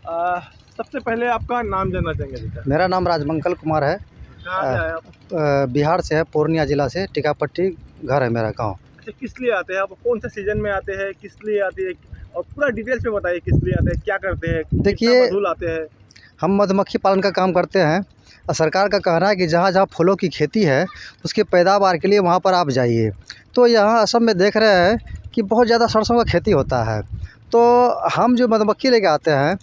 सबसे पहले आपका नाम जानना चाहेंगे बेटा। मेरा नाम राजमंगल कुमार है। कहाँ से आए आप? बिहार से है, पूर्णिया जिला से, टीकापट्टी घर है मेरा गांव। अच्छा, किस लिए आते हैं आप? कौन से सीजन में आते हैं, किस लिए आते हैं, और पूरा डिटेल्स में बताइए किस लिए आते हैं, क्या करते हैं, देखिए, कितना मधु लाते हैं? हम मधुमक्खी पालन का काम करते हैं और सरकार का कहना है कि जहाँ जहाँ फूलों की खेती है उसकी पैदावार के लिए वहाँ पर आप जाइए। तो यहाँ असम में देख रहे हैं कि बहुत ज़्यादा सरसों का खेती होता है। तो हम जो मधुमक्खी लेके आते हैं,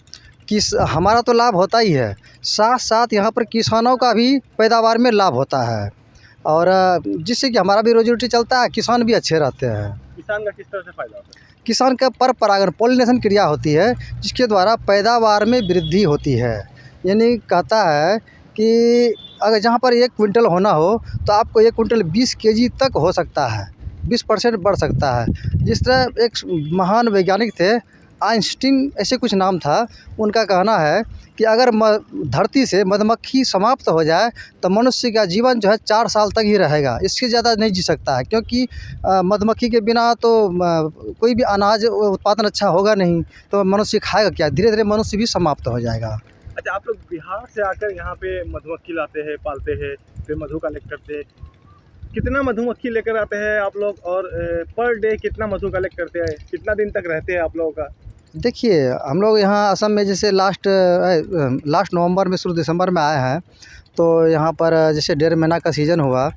हमारा तो लाभ होता ही है, साथ साथ यहाँ पर किसानों का भी पैदावार में लाभ होता है और जिससे कि हमारा भी रोजी रोटी चलता है, किसान भी अच्छे रहते हैं। किसान का किस तरह से फायदा होता है? किसान का पर परागण पॉलिनेशन क्रिया होती है जिसके द्वारा पैदावार में वृद्धि होती है। यानी कहता है कि अगर जहाँ पर 1 क्विंटल होना हो तो आपको 1 क्विंटल 20 केजी तक हो सकता है, 20% बढ़ सकता है। जिस तरह एक महान वैज्ञानिक थे, आइंस्टीन ऐसे कुछ नाम था, उनका कहना है कि अगर धरती से मधुमक्खी समाप्त हो जाए तो मनुष्य का जीवन जो है 4 साल तक ही रहेगा, इससे ज़्यादा नहीं जी सकता है। क्योंकि मधुमक्खी के बिना तो कोई भी अनाज उत्पादन अच्छा होगा नहीं, तो मनुष्य खाएगा क्या? धीरे धीरे मनुष्य भी समाप्त हो जाएगा। अच्छा, आप लोग बिहार से आकर यहाँ पे मधुमक्खी लाते हैं, पालते हैं, फिर मधु कलेक्ट करते हैं। कितना मधुमक्खी लेकर आते हैं आप लोग, और पर डे कितना मधु कलेक्ट करते हैं? कितना दिन तक रहते हैं आप लोगों का? देखिए, हम लोग यहाँ असम में जैसे लास्ट नवंबर में शुरू दिसंबर में आए हैं, तो यहाँ पर जैसे 1.5 महीना का सीज़न हुआ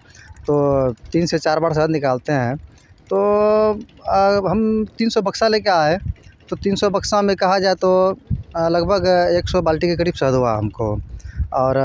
तो 3 से 4 बार शहद निकालते हैं। तो हम 300 बक्सा लेके आए, तो 300 बक्सा में कहा जाए तो लगभग 100 बाल्टी के करीब शहद हुआ हमको, और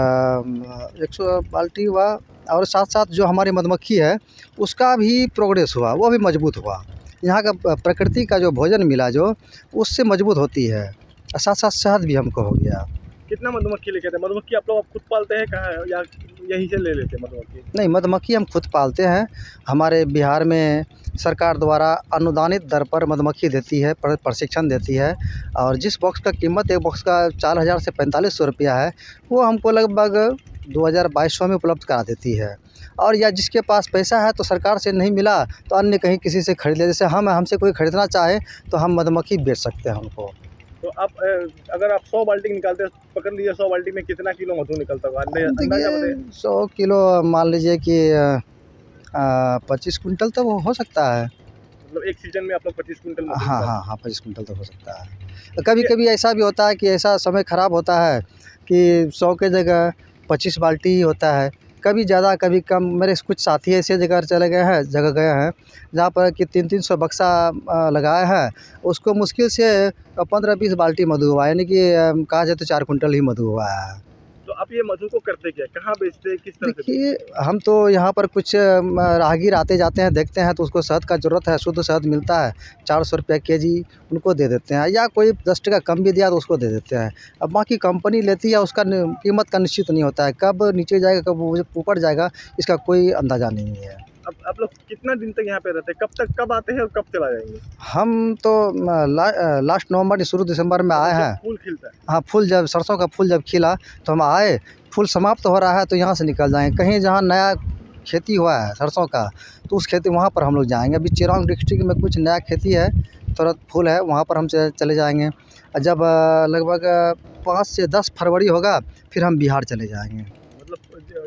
100 बाल्टी हुआ, और साथ साथ जो हमारी मधुमक्खी है उसका भी प्रोग्रेस हुआ, वो भी मजबूत हुआ। यहाँ का प्रकृति का जो भोजन मिला जो, उससे मजबूत होती है, और साथ साथ शहद भी हमको हो गया। कितना मधुमक्खी लेके आते हैं? मधुमक्खी आप लोग खुद पालते हैं कहाँ, या यहीं से ले लेते हैं मधुमक्खी? नहीं, मधुमक्खी हम खुद पालते हैं। हमारे बिहार में सरकार द्वारा अनुदानित दर पर मधुमक्खी देती है, प्रशिक्षण देती है, और जिस बॉक्स का कीमत एक बॉक्स का 4000 से 4500 रुपया है, वो हमको लगभग 2200 में उपलब्ध करा देती है। और या जिसके पास पैसा है तो सरकार से नहीं मिला तो अन्य कहीं किसी से खरीद ले, जैसे हमसे कोई ख़रीदना चाहे तो हम मधुमक्खी बेच सकते हैं उनको। तो आप अगर आप 100 बाल्टी निकालते हैं, पकड़ लीजिए 100 बाल्टी में कितना किलो मधु निकलता होगा? अंदाजा बताइए। 100 किलो मान लीजिए कि 25 कुंटल तो वो हो सकता है। मतलब एक सीजन में आप लोग 25 कुंटल मधु हाँ, निकालते हाँ, हाँ, 25 कुंटल तो हो सकता है। कभी-कभी ऐसा भी होता है कि ऐसा समय ख़राब होता है कि 100 के जगह 25 बाल्टी ही होता है। कभी ज़्यादा कभी कम। मेरे कुछ साथी ऐसे जगह गए हैं जहाँ पर कि 300 बक्सा लगाए हैं, उसको मुश्किल से 15-20 बाल्टी मधु हुआ, यानी कि कहा जाए तो 4 कुंटल ही मधु हुआ है। तो आप ये मधु को करते क्या? कहाँ बेचते हैं? किस तरह से? देखिए, हम तो यहाँ पर कुछ राहगीर आते जाते हैं, देखते हैं तो उसको शहद का ज़रूरत है, शुद्ध शहद मिलता है, 400 रुपये केजी, उनको दे देते हैं, या कोई 10 टका कम भी दिया तो उसको दे देते हैं। अब बाकी कंपनी लेती है, उसका कीमत का निश्चित नहीं होता है, कब नीचे जाएगा कब ऊपर जाएगा, इसका कोई अंदाज़ा नहीं है। अब आप लोग कितना दिन तक यहाँ पे रहते हैं? कब आते हैं और कब चला जाएंगे? हम तो लास्ट नवंबर शुरू दिसंबर में आए हैं। फूल खिलता है? हाँ, फूल जब सरसों का फूल जब खिला तो हम आए, फूल समाप्त हो रहा है तो यहाँ से निकल जाएंगे। कहीं जहाँ नया खेती हुआ है सरसों का, तो उस खेती वहाँ पर हम लोग जाएंगे। अभी चिरांग डिस्ट्रिक्ट में कुछ नया खेती है, थोड़ा फूल है, वहाँ पर हम चले जाएंगे। जब लगभग 5 से 10 फरवरी होगा फिर हम बिहार चले जाएंगे। मतलब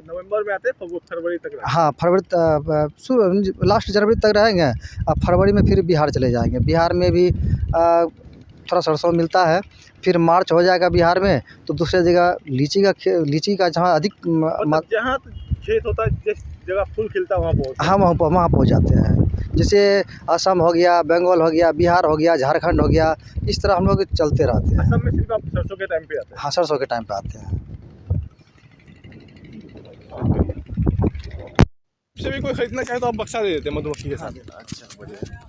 नवंबर में आते हैं तो वो फरवरी तक रहते हैं? हाँ, फरवरी लास्ट जनवरी तक रहेंगे, अब फरवरी में फिर बिहार चले जाएंगे। बिहार में भी थोड़ा सरसों मिलता है, फिर मार्च हो जाएगा बिहार में तो दूसरी जगह लीची का जहाँ अधिक मतलब जहाँ खेत होता है, जिस जगह फूल खिलता है वहाँ पहुँच? हाँ, वहाँ पहुँच जाते हैं। जैसे असम हो गया, बंगाल हो गया, बिहार हो गया, झारखंड हो गया, इस तरह हम लोग चलते रहते हैं। असम में सिर्फ आप सरसों के टाइम पे आते हैं? हाँ, सरसों के टाइम पे आते हैं। से भी कोई खरीदना चाहे तो आप बक्सा दे देते हैं मधुमक्खी के साथ? अच्छा, बढ़िया।